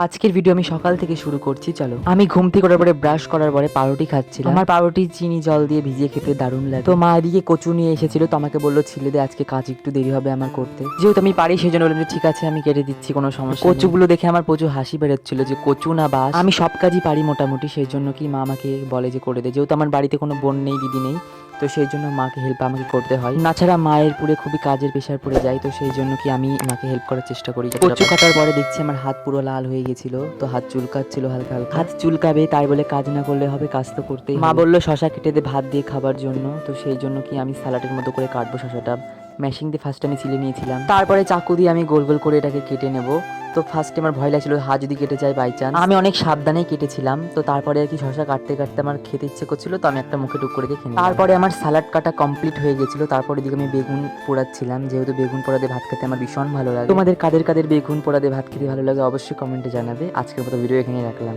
আজকের ভিডিও আমি সকাল থেকে শুরু করছি। চলো, আমি ঘুম থেকে ওঠার পরে ব্রাশ করার পরে পাউরুটি খাচ্ছিলাম। আমার পাউরুটি চিনি জল দিয়ে ভিজিয়ে খেতে দারুণ লাগে। তো মা এদিকে কচু নিয়ে এসেছিল, তো আমাকে বললো ছিলে দে, আজকে কাজ একটু দেরি হবে আমার করতে। যেহেতু আমি পারি সেই জন্য বললাম যে ঠিক আছে আমি কেটে দিচ্ছি, কোনো সমস্যা নেই। কচুগুলো দেখে আমার প্রচুর হাসি বেরোচ্ছিল যে কচু না বাস। আমি সব কাজই পারি মোটামুটি, সেই জন্য কি মা আমাকে বলে যে করে দে। যেহেতু আমার বাড়িতে কোনো বোন নেই, দিদি নেই, তো সেই জন্য মাকে হেল্প আমাকে করতে হয়। তাছাড়া মায়ের পুরে খুবই কাজের প্রেশার পড়ে যায়, তো সেই জন্য কি আমি মাকে হেল্প করার চেষ্টা করি। কচু কাটার পরে দেখছি আমার হাত পুরো লাল হয়ে গেছিল, তো হাত চুলকাচ্ছিল হালকা হালকা। হাত চুলকাবে তাই বলে কাজ না করলে হবে, কাজ তো করতেই। মা বললো শশা কেটে দে ভাত দিয়ে খাবার জন্য, তো সেই জন্য কি আমি স্যালাডের মতো করে কাটবো শশাটা। ম্যাশিং দিয়ে ফার্স্ট আমি ছিলে নিয়েছিলাম, তারপরে চাকু দিয়ে আমি গোল গোল করে এটাকে কেটে নেব। তো ফার্স্টে আমার ভয় লাগছিল হাত যদি কেটে যায় বাই চান্স। আমি অনেক সাবধানেই কেটেছিলাম। তো তারপরে আর কি শশা কাটতে কাটতে আমার খেতে ইচ্ছে করছিল, তো আমি একটা মুখে টুক করে দিয়ে খেয়ে নিলাম। তারপরে আমার স্যালাড কাটা কমপ্লিট হয়ে গেছিল। তারপরে দিকে আমি বেগুন পোড়াচ্ছিলাম, যেহেতু বেগুন পোড়া দিয়ে ভাত খেতে আমার ভীষণ ভালো লাগে। তোমাদের কাদের কাদের বেগুন পোড়া দিয়ে ভাত খেতে ভালো লাগে অবশ্যই কমেন্টে জানাবে। আজকের মতো ভিডিও এখানেই রাখলাম।